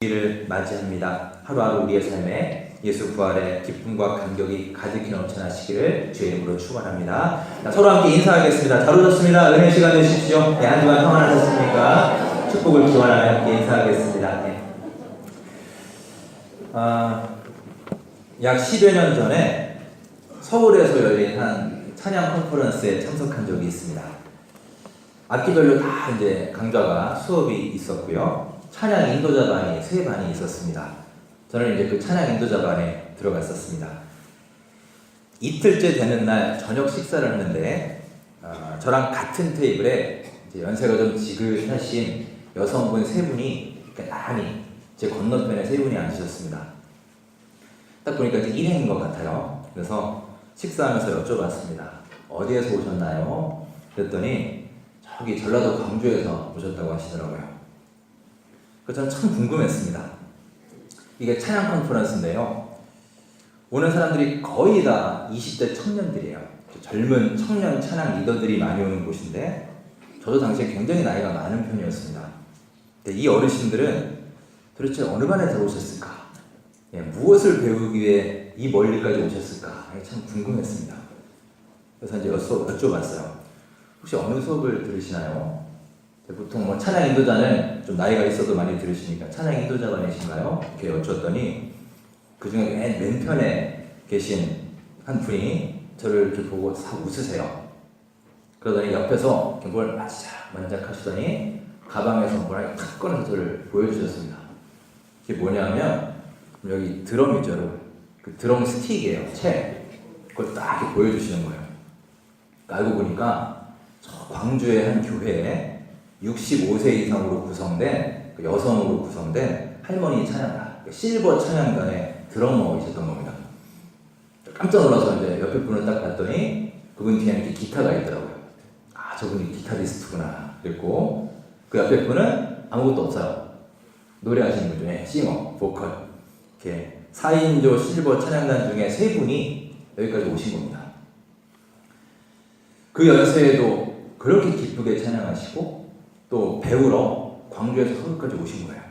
를 맞이합니다. 하루하루 우리의 삶에 예수 부활의 기쁨과 감격이 가득히 넘쳐나시기를 주의 이름으로 축원합니다. 서로 함께 인사하겠습니다. 잘 오셨습니다. 은혜 시간 되십시오. 한 주간 평안하셨습니까? 축복을 기원하며 함께 인사하겠습니다. 약 10여 년 전에 서울에서 열린 한 찬양 컨퍼런스에 참석한 적이 있습니다. 악기별로 다 이제 강좌가 수업이 있었고요. 찬양 인도자반이 3반이 있었습니다. 저는 이제 그 찬양 인도자반에 들어갔었습니다. 이틀째 되는 날 저녁 식사를 하는데 저랑 같은 테이블에 이제 연세가 좀 지긋하신 여성분 3분이 나란히 제 건너편에 3분이 앉으셨습니다. 딱 보니까 이제 일행인 것 같아요. 그래서 식사하면서 여쭤봤습니다. 어디에서 오셨나요? 그랬더니 저기 전라도 광주에서 오셨다고 하시더라고요. 저는 참 궁금했습니다. 이게 찬양 컨퍼런스인데요. 오는 사람들이 거의 다 20대 청년들이에요. 젊은 청년 찬양 리더들이 많이 오는 곳인데 저도 당시에 굉장히 나이가 많은 편이었습니다. 근데 이 어르신들은 도대체 어느 반에 들어오셨을까? 무엇을 배우기 위해 이 멀리까지 오셨을까? 참 궁금했습니다. 그래서 이제 여쭤봤어요. 혹시 어느 수업을 들으시나요? 보통 찬양 인도자는 좀 나이가 있어도 많이 들으시니까 찬양 인도자반이신가요? 이렇게 여쭈었더니 그 중에 맨 왼편에 계신 한 분이 저를 이렇게 보고 싹 웃으세요. 그러더니 옆에서 뭘 만작 하시더니 가방에서 뭘 탁 꺼내서 저를 보여주셨습니다. 그게 뭐냐면 여기 드럼이죠. 그 드럼 스틱이에요. 채. 그걸 딱 이렇게 보여주시는 거예요. 알고 보니까 저 광주의 한 교회에 65세 이상으로 구성된 여성으로 구성된 할머니 찬양단, 실버 찬양단의 드러머이셨던 겁니다. 깜짝 놀라서 이제 옆에 분을 딱 봤더니 그분 뒤에 이렇게 기타가 있더라고요. 아, 저분이 기타리스트구나. 그랬고 그 옆에 분은 아무것도 없어요. 노래하시는 분 중에 싱어, 보컬 이렇게 4인조 실버 찬양단 중에 3분이 여기까지 오신 겁니다. 그 연세에도 그렇게 기쁘게 찬양하시고 또 배우러 광주에서 서울까지 오신 거예요.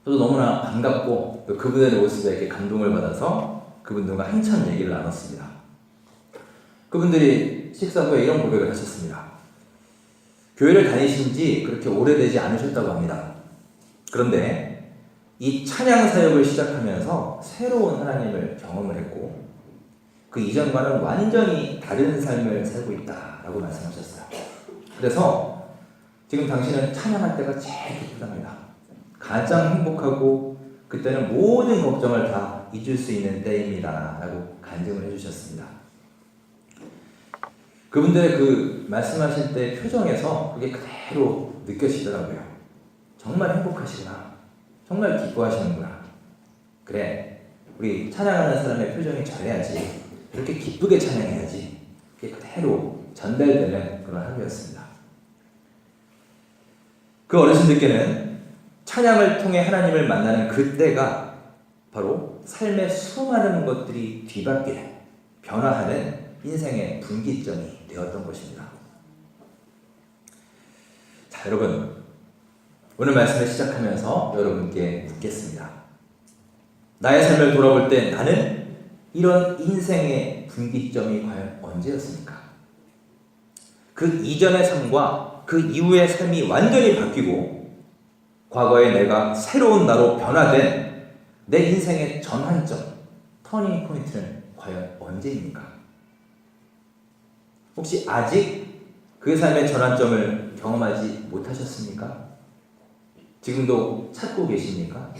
저도 너무나 반갑고 또 그분들의 모습에 이렇게 감동을 받아서 그분들과 한참 얘기를 나눴습니다. 그분들이 식사 후에 이런 고백을 하셨습니다. 교회를 다니신 지 그렇게 오래되지 않으셨다고 합니다. 그런데 이 찬양 사역을 시작하면서 새로운 하나님을 경험을 했고 그 이전과는 완전히 다른 삶을 살고 있다라고 말씀하셨어요. 그래서 지금 당신은 찬양할 때가 제일 기쁘답니다. 가장 행복하고 그때는 모든 걱정을 다 잊을 수 있는 때입니다. 라고 간증을 해주셨습니다. 그분들의 그 말씀하실 때 표정에서 그게 그대로 느껴지더라고요. 정말 행복하시구나. 정말 기뻐하시는구나. 그래, 우리 찬양하는 사람의 표정이 저래야지. 이렇게 기쁘게 찬양해야지. 그게 그대로 전달되는 그런 하루였습니다. 그 어르신들께는 찬양을 통해 하나님을 만나는 그때가 바로 삶의 수많은 것들이 뒤바뀌는 변화하는 인생의 분기점이 되었던 것입니다. 자, 여러분, 오늘 말씀을 시작하면서 여러분께 묻겠습니다. 나의 삶을 돌아볼 때 나는 이런 인생의 분기점이 과연 언제였습니까? 그 이전의 삶과 그 이후의 삶이 완전히 바뀌고 과거에 내가 새로운 나로 변화된 내 인생의 전환점, 터닝 포인트는 과연 언제입니까? 혹시 아직 그 삶의 전환점을 경험하지 못하셨습니까? 지금도 찾고 계십니까?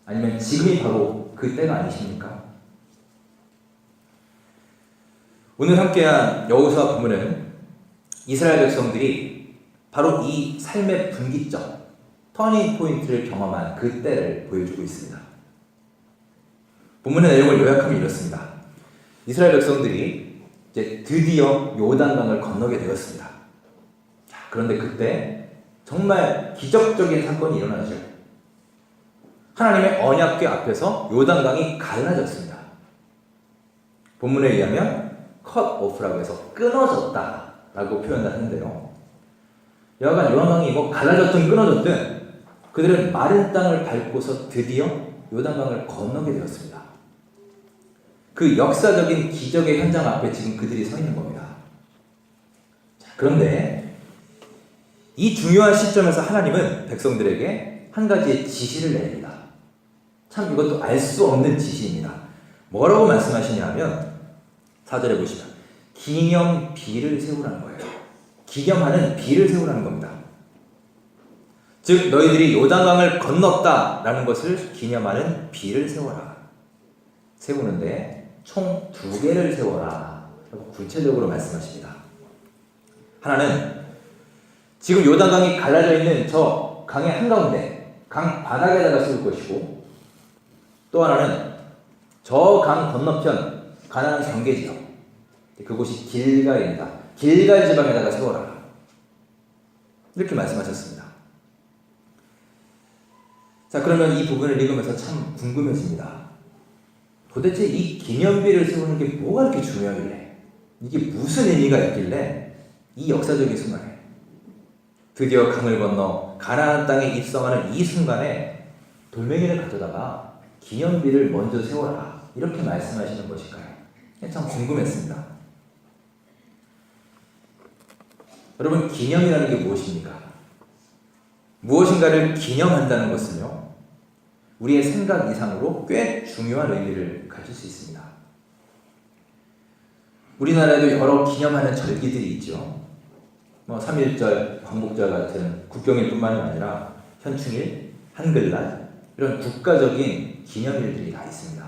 아니면 지금이 바로 그때가 아니십니까? 오늘 함께한 여호수아 본문은 이스라엘 백성들이 바로 이 삶의 분기점, 터닝 포인트를 경험한 그때를 보여주고 있습니다. 본문의 내용을 요약하면 이렇습니다. 이스라엘 백성들이 이제 드디어 요단강을 건너게 되었습니다. 자, 그런데 그때 정말 기적적인 사건이 일어나죠. 하나님의 언약궤 앞에서 요단강이 갈라졌습니다. 본문에 의하면 cut off라고 해서 끊어졌다라고 표현을 하는데요. 여하간 요단강이 갈라졌든 끊어졌든 그들은 마른 땅을 밟고서 드디어 요단강을 건너게 되었습니다. 그 역사적인 기적의 현장 앞에 지금 그들이 서 있는 겁니다. 자, 그런데 이 중요한 시점에서 하나님은 백성들에게 한 가지의 지시를 내립니다. 참 이것도 알 수 없는 지시입니다. 뭐라고 말씀하시냐면 4절에 보시면 기념비를 세우라는 거예요. 기념하는 비를 세우라는 겁니다. 즉 너희들이 요단강을 건넜다라는 것을 기념하는 비를 세워라. 세우는데 총 2개를 세워라. 구체적으로 말씀하십니다. 하나는 지금 요단강이 갈라져 있는 저 강의 한가운데 강 바닥에다가 세울 것이고, 또 하나는 저 강 건너편 가나안 경계지역, 그곳이 길갈입니다. 길갈 지방에다가 세워라. 이렇게 말씀하셨습니다. 자, 그러면 이 부분을 읽으면서 참 궁금해집니다. 도대체 이 기념비를 세우는 게 뭐가 이렇게 중요하길래, 이게 무슨 의미가 있길래 이 역사적인 순간에 드디어 강을 건너 가나안 땅에 입성하는 이 순간에 돌멩이를 가져다가 기념비를 먼저 세워라 이렇게 말씀하시는 것일까요? 참 궁금했습니다. 여러분, 기념이라는 게 무엇입니까? 무엇인가를 기념한다는 것은요, 우리의 생각 이상으로 꽤 중요한 의미를 가질 수 있습니다. 우리나라에도 여러 기념하는 절기들이 있죠. 3.1절, 광복절 같은 국경일뿐만이 아니라 현충일, 한글날 이런 국가적인 기념일들이 다 있습니다.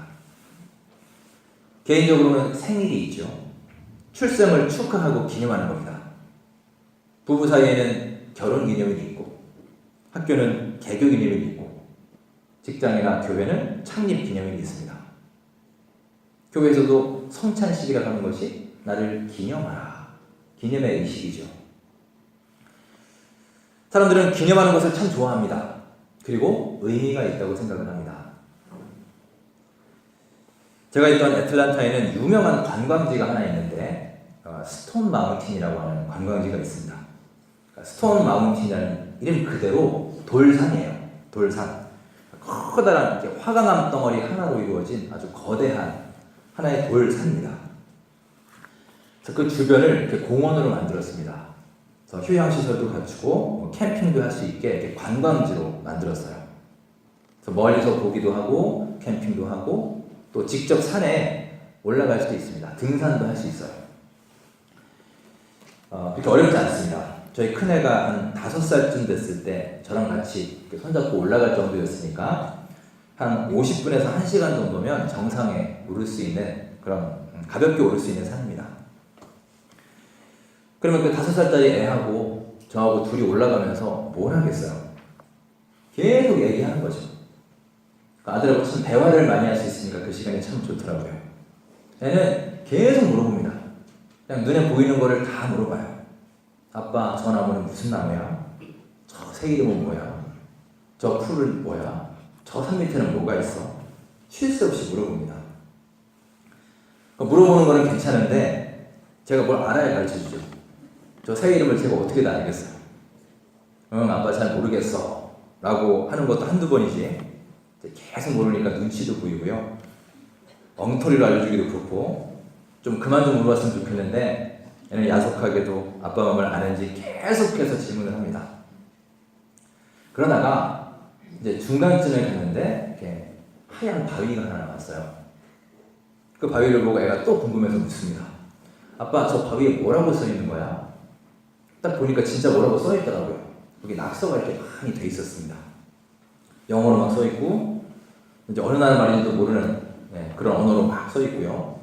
개인적으로는 생일이 있죠. 출생을 축하하고 기념하는 겁니다. 부부 사이에는 결혼 기념일이 있고, 학교는 개교 기념일이 있고, 직장이나 교회는 창립 기념일이 있습니다. 교회에서도 성찬식이라고 하는 것이 나를 기념하라, 기념의 의식이죠. 사람들은 기념하는 것을 참 좋아합니다. 그리고 의미가 있다고 생각을 합니다. 제가 있던 애틀랜타에는 유명한 관광지가 하나 있는데 스톤 마운틴이라고 하는 관광지가 있습니다. 스톤 마운틴이라는 이름 그대로 돌산이에요. 돌산. 커다란 이렇게 화강암 덩어리 하나로 이루어진 아주 거대한 하나의 돌산입니다. 그래서 그 주변을 이렇게 공원으로 만들었습니다. 그래서 휴양시설도 갖추고 캠핑도 할 수 있게 이렇게 관광지로 만들었어요. 그래서 멀리서 보기도 하고 캠핑도 하고 또 직접 산에 올라갈 수도 있습니다. 등산도 할 수 있어요. 그렇게 어렵지 않습니다. 저희 큰애가 한 5살쯤 됐을 때 저랑 같이 손잡고 올라갈 정도였으니까 한 50분에서 1시간 정도면 정상에 오를 수 있는 그런 가볍게 오를 수 있는 산입니다. 그러면 그 5살짜리 애하고 저하고 둘이 올라가면서 뭘 하겠어요? 계속 얘기하는 거죠. 아들하고 참 대화를 많이 할 수 있으니까 그 시간이 참 좋더라고요. 애는 계속 물어봅니다. 그냥 눈에 보이는 거를 다 물어봐요. 아빠, 저 나무는 무슨 나무야? 저 새 이름은 뭐야? 저 풀은 뭐야? 저 산 밑에는 뭐가 있어? 쉴 새 없이 물어봅니다. 물어보는 거는 괜찮은데 제가 뭘 알아야 가르쳐주죠. 저 새 이름을 제가 어떻게 다 알겠어요? 응, 아빠 잘 모르겠어 라고 하는 것도 한두 번이지 계속 모르니까 눈치도 보이고요. 엉터리로 알려주기도 그렇고 좀 그만 좀 물어봤으면 좋겠는데 얘는 야속하게도 아빠 마음을 아는지 계속해서 질문을 합니다. 그러다가 이제 중간쯤에 갔는데 이렇게 하얀 바위가 하나 나왔어요. 그 바위를 보고 애가 또 궁금해서 묻습니다. 아빠, 저 바위에 뭐라고 써 있는 거야? 딱 보니까 진짜 뭐라고 써 있더라고요. 거기 낙서가 이렇게 많이 돼 있었습니다. 영어로 막 써 있고 이제 어느 나라 말인지도 모르는 그런 언어로 막 써 있고요.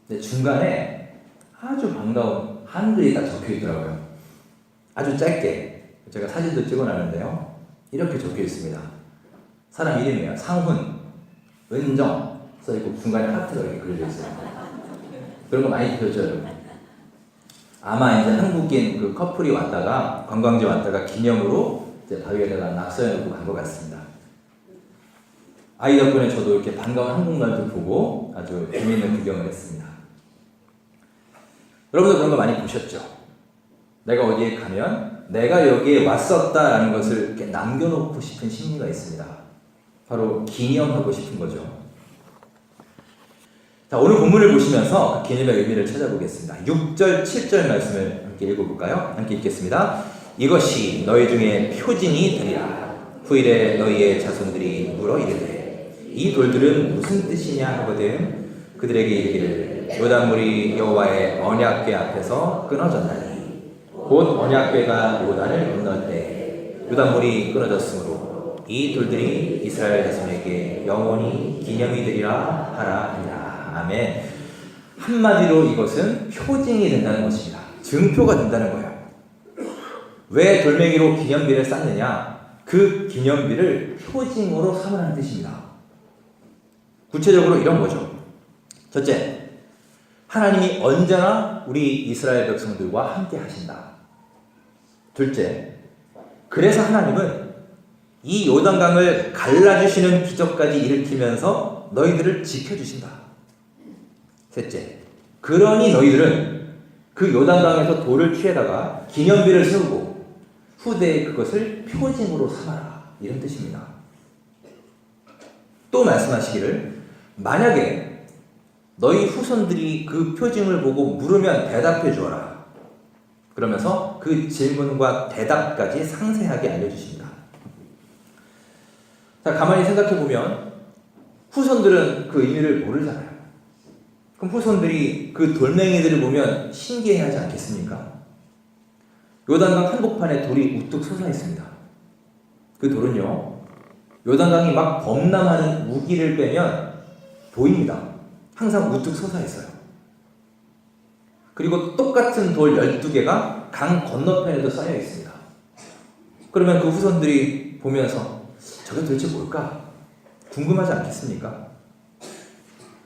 근데 중간에 아주 반가운 한글이 딱 적혀 있더라고요. 아주 짧게 제가 사진도 찍어놨는데요. 이렇게 적혀 있습니다. 사람 이름이에요. 상훈, 은정 써 있고 중간에 하트가 이렇게 그려져 있어요. 그런 거 많이 보셨죠? 아마 이제 한국인 그 커플이 왔다가 관광지 왔다가 기념으로 이제 바위에다가 낙서해놓고 간 것 같습니다. 아이 덕분에 저도 이렇게 반가운 한국말도 보고 아주 재미있는 구경을 했습니다. 여러분도 그런 거 많이 보셨죠? 내가 어디에 가면 내가 여기에 왔었다라는 것을 이렇게 남겨놓고 싶은 심리가 있습니다. 바로 기념하고 싶은 거죠. 자, 오늘 본문을 보시면서 그 기념의 의미를 찾아보겠습니다. 6절, 7절 말씀을 함께 읽어볼까요? 함께 읽겠습니다. 이것이 너희 중에 표징이 되리라. 후일에 너희의 자손들이 물어 이르되 이 돌들은 무슨 뜻이냐 하거든 그들에게 이르기를 요단물이 여호와의 언약궤 앞에서 끊어졌나니 곧 언약궤가 요단을 건널 때 요단물이 끊어졌으므로 이 돌들이 이스라엘 자손에게 영원히 기념이 되리라 하라 하니라. 아멘. 한마디로 이것은 표징이 된다는 것입니다. 증표가 된다는 거예요. 왜 돌멩이로 기념비를 쌓느냐? 그 기념비를 표징으로 삼으라는 뜻입니다. 구체적으로 이런 거죠. 첫째, 하나님이 언제나 우리 이스라엘 백성들과 함께 하신다. 둘째, 그래서 하나님은 이 요단강을 갈라주시는 기적까지 일으키면서 너희들을 지켜주신다. 셋째, 그러니 너희들은 그 요단강에서 돌을 취해다가 기념비를 세우고 후대에 그것을 표징으로 삼아라. 이런 뜻입니다. 또 말씀하시기를 만약에 너희 후손들이 그 표징을 보고 물으면 대답해 주어라. 그러면서 그 질문과 대답까지 상세하게 알려주십니다. 자, 가만히 생각해 보면 후손들은 그 의미를 모르잖아요. 그럼 후손들이 그 돌멩이들을 보면 신기해하지 않겠습니까? 요단강 한복판에 돌이 우뚝 솟아 있습니다. 그 돌은요, 요단강이 막 범람하는 우기를 빼면 보입니다. 항상 우뚝 솟아 있어요. 그리고 똑같은 돌 12개가 강 건너편에도 쌓여 있습니다. 그러면 그 후손들이 보면서 저게 도대체 뭘까? 궁금하지 않겠습니까?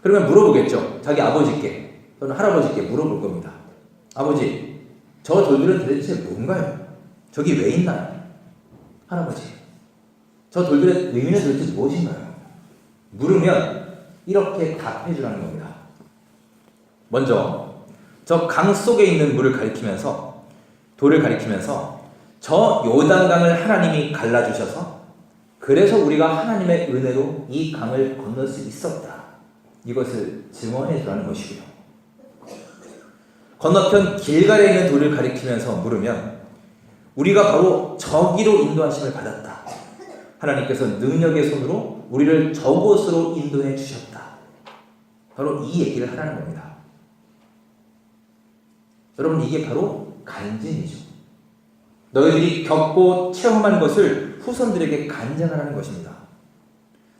그러면 물어보겠죠. 자기 아버지께 또는 할아버지께 물어볼 겁니다. 아버지, 저 돌들은 도대체 뭔가요? 저기 왜 있나요? 할아버지, 저 돌들의 의미는 도대체 무엇인가요? 물으면 이렇게 답해 주라는 겁니다. 먼저 저 강 속에 있는 물을 가리키면서 돌을 가리키면서 저 요단강을 하나님이 갈라주셔서 그래서 우리가 하나님의 은혜로 이 강을 건널 수 있었다. 이것을 증언해 주라는 것이고요. 건너편 길갈에 있는 돌을 가리키면서 물으면 우리가 바로 저기로 인도하심을 받았다. 하나님께서 능력의 손으로 우리를 저곳으로 인도해 주셨다. 바로 이 얘기를 하라는 겁니다. 여러분, 이게 바로 간증이죠. 너희들이 겪고 체험한 것을 후손들에게 간증하라는 것입니다.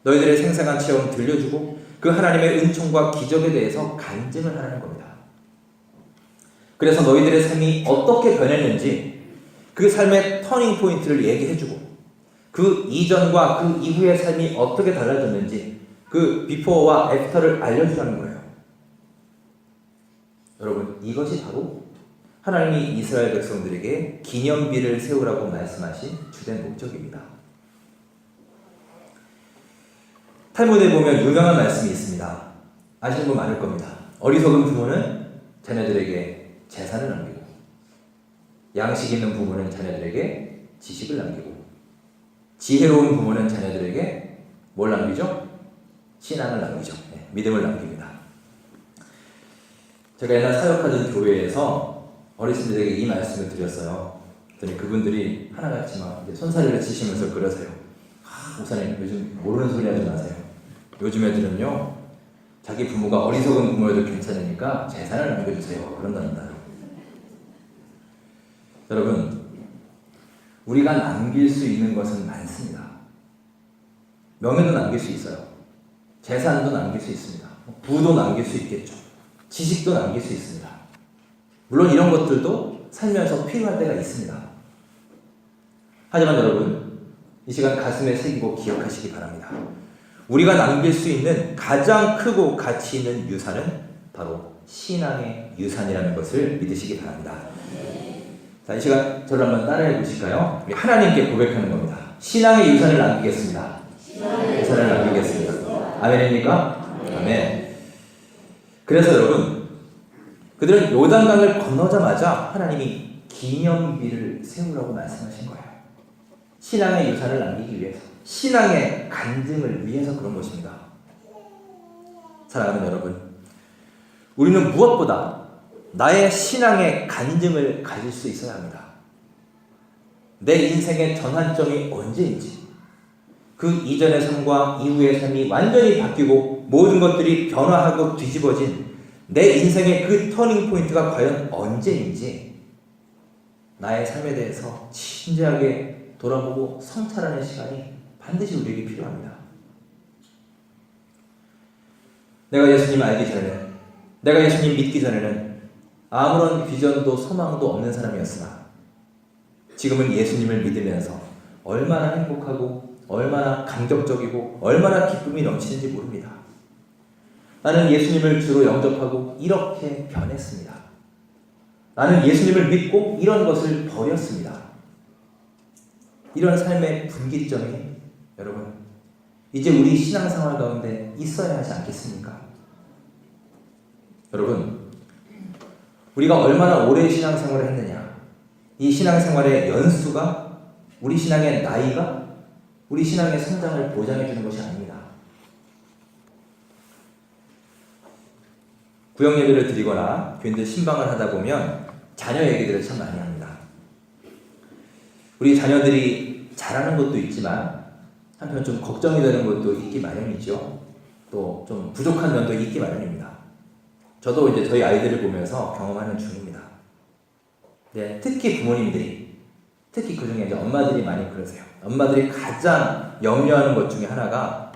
너희들의 생생한 체험 들려주고 그 하나님의 은총과 기적에 대해서 간증을 하라는 겁니다. 그래서 너희들의 삶이 어떻게 변했는지 그 삶의 터닝 포인트를 얘기해주고 그 이전과 그 이후의 삶이 어떻게 달라졌는지 그 비포와 애프터를 알려주라는 거예요. 여러분, 이것이 바로 하나님이 이스라엘 백성들에게 기념비를 세우라고 말씀하신 주된 목적입니다. 탈무드에 보면 유명한 말씀이 있습니다. 아시는 분 많을 겁니다. 어리석은 부모는 자녀들에게 재산을 남기고 양식 있는 부모는 자녀들에게 지식을 남기고 지혜로운 부모는 자녀들에게 뭘 남기죠? 신앙을 남기죠. 네, 믿음을 남깁니다. 제가 옛날 사역하던 교회에서 어르신들에게 이 말씀을 드렸어요. 그랬더니 그분들이 하나같이 막 손사래를 치시면서 그러세요. 목사님, 요즘 모르는 소리 하지 마세요. 요즘 애들은요, 자기 부모가 어리석은 부모여도 괜찮으니까 재산을 남겨주세요. 그런답니다. 여러분, 우리가 남길 수 있는 것은 많습니다. 명예도 남길 수 있어요. 재산도 남길 수 있습니다. 부도 남길 수 있겠죠. 지식도 남길 수 있습니다. 물론 이런 것들도 살면서 필요할 때가 있습니다. 하지만 여러분, 이 시간 가슴에 새기고 기억하시기 바랍니다. 우리가 남길 수 있는 가장 크고 가치 있는 유산은 바로 신앙의 유산이라는 것을 믿으시기 바랍니다. 자, 이 시간 저를 한번 따라해 보실까요? 우리 하나님께 고백하는 겁니다. 신앙의 유산을 남기겠습니다. 유산을 남기겠습니다. 아멘입니까? 아멘. 그래서 여러분, 그들은 요단강을 건너자마자 하나님이 기념비를 세우라고 말씀하신 거예요. 신앙의 유산을 남기기 위해서, 신앙의 간증을 위해서 그런 것입니다. 사랑하는 여러분, 우리는 무엇보다 나의 신앙의 간증을 가질 수 있어야 합니다. 내 인생의 전환점이 언제인지, 그 이전의 삶과 이후의 삶이 완전히 바뀌고 모든 것들이 변화하고 뒤집어진 내 인생의 그 터닝 포인트가 과연 언제인지 나의 삶에 대해서 진지하게 돌아보고 성찰하는 시간이 반드시 우리에게 필요합니다. 내가 예수님 알기 전에는, 내가 예수님 믿기 전에는 아무런 비전도 소망도 없는 사람이었으나 지금은 예수님을 믿으면서 얼마나 행복하고 얼마나 감격적이고 얼마나 기쁨이 넘치는지 모릅니다. 나는 예수님을 주로 영접하고 이렇게 변했습니다. 나는 예수님을 믿고 이런 것을 버렸습니다. 이런 삶의 분기점이 여러분 이제 우리 신앙생활 가운데 있어야 하지 않겠습니까? 여러분, 우리가 얼마나 오래 신앙생활을 했느냐, 이 신앙생활의 연수가, 우리 신앙의 나이가 우리 신앙의 성장을 보장해 주는 것이 아닙니다. 구역 예배를 드리거나 교인들 신방을 하다 보면 자녀 얘기들을 참 많이 합니다. 우리 자녀들이 잘하는 것도 있지만 한편 좀 걱정이 되는 것도 있기 마련이죠. 또 좀 부족한 면도 있기 마련입니다. 저도 이제 저희 아이들을 보면서 경험하는 중입니다. 네, 특히 부모님들이, 특히 그 중에 이제 엄마들이 많이 그러세요. 엄마들이 가장 염려하는 것 중에 하나가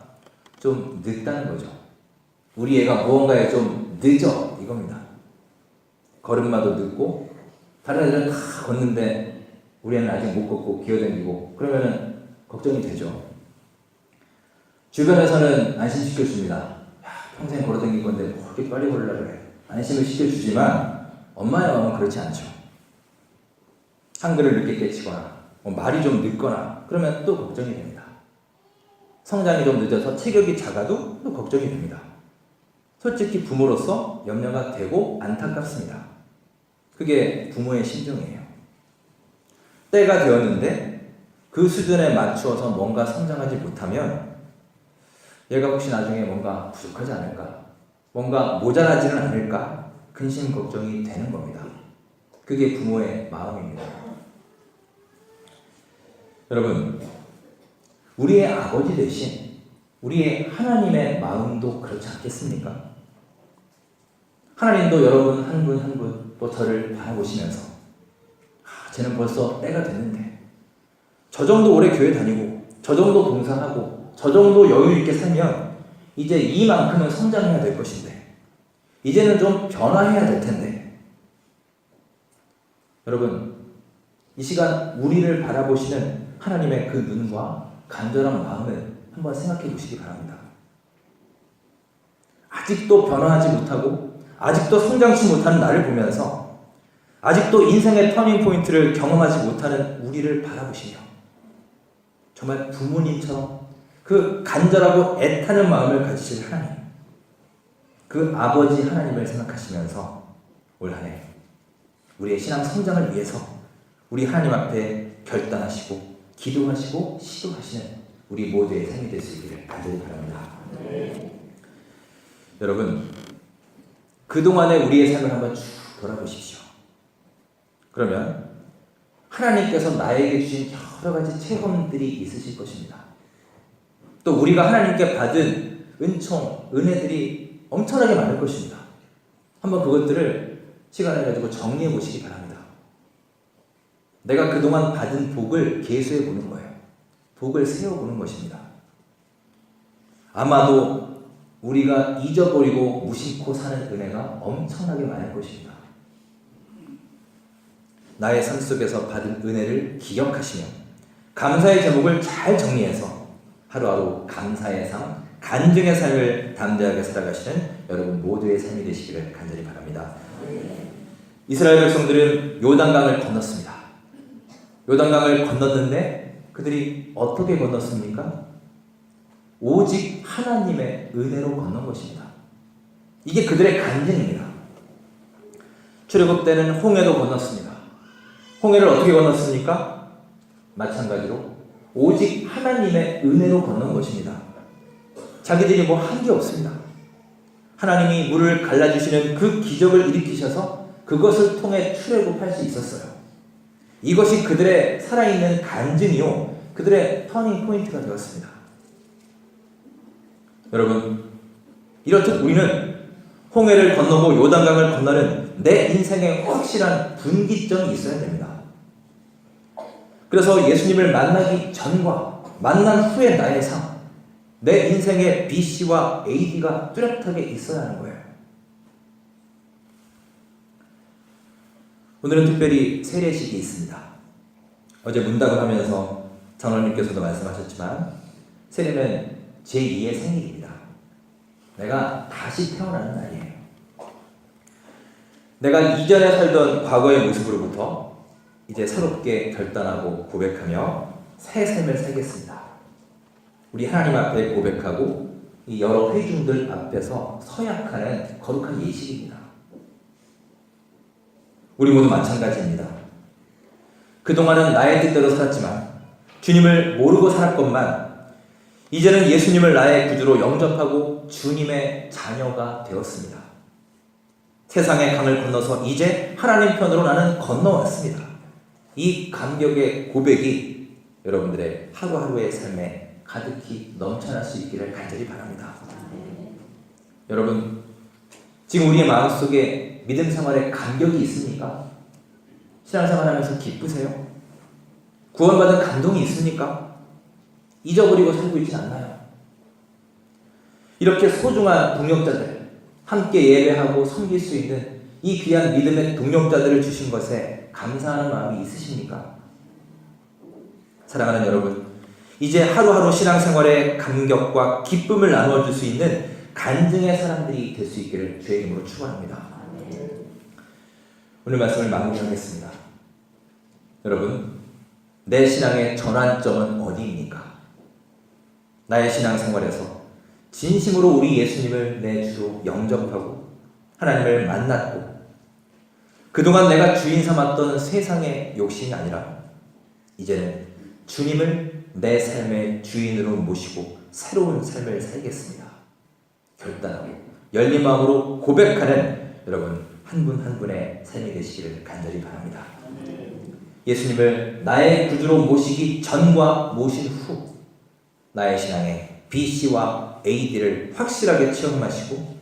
좀 늦다는 거죠. 우리 애가 무언가에 좀 늦어, 이겁니다. 걸음마도 늦고 다른 애들은 다 걷는데 우리 애는 아직 못 걷고 기어다니고, 그러면은 걱정이 되죠. 주변에서는 안심시켜줍니다. 야, 평생 걸어다닐 건데 뭐 그렇게 빨리 걸으려고 그래. 안심을 시켜주지만 엄마의 마음은 그렇지 않죠. 한글을 늦게 깨치거나 말이 좀 늦거나 그러면 또 걱정이 됩니다. 성장이 좀 늦어서 체격이 작아도 또 걱정이 됩니다. 솔직히 부모로서 염려가 되고 안타깝습니다. 그게 부모의 심정이에요. 때가 되었는데 그 수준에 맞추어서 뭔가 성장하지 못하면 얘가 혹시 나중에 뭔가 부족하지 않을까? 뭔가 모자라지는 않을까? 근심 걱정이 되는 겁니다. 그게 부모의 마음입니다. 여러분, 우리의 아버지 대신 우리의 하나님의 마음도 그렇지 않겠습니까? 하나님도 여러분 한 분 한 분 또 저를 바라보시면서 쟤는 벌써 때가 됐는데 저 정도 오래 교회 다니고 저 정도 봉사하고 저 정도 여유 있게 살면 이제 이만큼은 성장해야 될 것인데 이제는 좀 변화해야 될 텐데, 여러분 이 시간 우리를 바라보시는 하나님의 그 눈과 간절한 마음을 한번 생각해 보시기 바랍니다. 아직도 변화하지 못하고 아직도 성장치 못하는 나를 보면서 아직도 인생의 터닝 포인트를 경험하지 못하는 우리를 바라보시며 정말 부모님처럼 그 간절하고 애타는 마음을 가지실 하나님, 그 아버지 하나님을 생각하시면서 올 한 해 우리의 신앙 성장을 위해서 우리 하나님 앞에 결단하시고 기도하시고 시도하시는 우리 모두의 삶이 될 수 있기를 간절히 바랍니다. 여러분, 그동안의 우리의 삶을 한번 쭉 돌아보십시오. 그러면 하나님께서 나에게 주신 여러 가지 체험들이 있으실 것입니다. 또 우리가 하나님께 받은 은총, 은혜들이 엄청나게 많을 것입니다. 한번 그것들을 시간을 가지고 정리해 보시기 바랍니다. 내가 그동안 받은 복을 계수해 보는 거예요. 복을 세워보는 것입니다. 아마도 우리가 잊어버리고 무심코 사는 은혜가 엄청나게 많을 것입니다. 나의 삶 속에서 받은 은혜를 기억하시며 감사의 제목을 잘 정리해서 하루하루 감사의 삶, 간증의 삶을 담대하게 살아가시는 여러분 모두의 삶이 되시기를 간절히 바랍니다. 이스라엘 백성들은 요단강을 건넜습니다. 요단강을 건넜는데 그들이 어떻게 건넜습니까? 오직 하나님의 은혜로 건넌 것입니다. 이게 그들의 간증입니다. 출애굽 때는 홍해도 건넜습니다. 홍해를 어떻게 건넜습니까? 마찬가지로 오직 하나님의 은혜로 건넌 것입니다. 자기들이 뭐 한 게 없습니다. 하나님이 물을 갈라주시는 그 기적을 일으키셔서 그것을 통해 출애굽할 수 있었어요. 이것이 그들의 살아있는 간증이요, 그들의 터닝 포인트가 되었습니다. 여러분, 이렇듯 우리는 홍해를 건너고 요단강을 건너는 내 인생에 확실한 분기점이 있어야 됩니다. 그래서 예수님을 만나기 전과 만난 후의 나의 삶, 내 인생의 BC와 AD가 뚜렷하게 있어야 하는 거예요. 오늘은 특별히 세례식이 있습니다. 어제 문답을 하면서 장로님께서도 말씀하셨지만 세례는 제2의 생일입니다. 내가 다시 태어나는 날이에요. 내가 이전에 살던 과거의 모습으로부터 이제 새롭게 결단하고 고백하며 새 삶을 살겠습니다. 우리 하나님 앞에 고백하고 이 여러 회중들 앞에서 서약하는 거룩한 예식입니다. 우리 모두 마찬가지입니다. 그동안은 나의 뜻대로 살았지만 주님을 모르고 살았건만 이제는 예수님을 나의 구주로 영접하고 주님의 자녀가 되었습니다. 세상의 강을 건너서 이제 하나님 편으로 나는 건너왔습니다. 이 감격의 고백이 여러분들의 하루하루의 삶에 가득히 넘쳐날 수 있기를 간절히 바랍니다. 여러분, 지금 우리의 마음속에 믿음 생활에 감격이 있습니까? 신앙생활하면서 기쁘세요? 구원받은 감동이 있습니까? 잊어버리고 살고 있지 않나요? 이렇게 소중한 동역자들, 함께 예배하고 섬길 수 있는 이 귀한 믿음의 동역자들을 주신 것에 감사하는 마음이 있으십니까? 사랑하는 여러분, 이제 하루하루 신앙생활의 감격과 기쁨을 나누어 줄 수 있는 간증의 사람들이 될 수 있기를 주의 이름으로 축원합니다. 오늘 말씀을 마무리하겠습니다. 여러분, 내 신앙의 전환점은 어디입니까? 나의 신앙생활에서 진심으로 우리 예수님을 내 주로 영접하고 하나님을 만났고 그동안 내가 주인 삼았던 세상의 욕심이 아니라 이제는 주님을 내 삶의 주인으로 모시고 새로운 삶을 살겠습니다. 결단하고 열린 마음으로 고백하는 여러분 한 분 한 분의 삶이 되시기를 간절히 바랍니다. 예수님을 나의 구주로 모시기 전과 모신 후 나의 신앙의 BC와 AD를 확실하게 체험하시고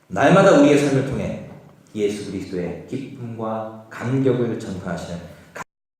날마다 우리의 삶을 통해 예수 그리스도의 기쁨과 감격을 전파하시는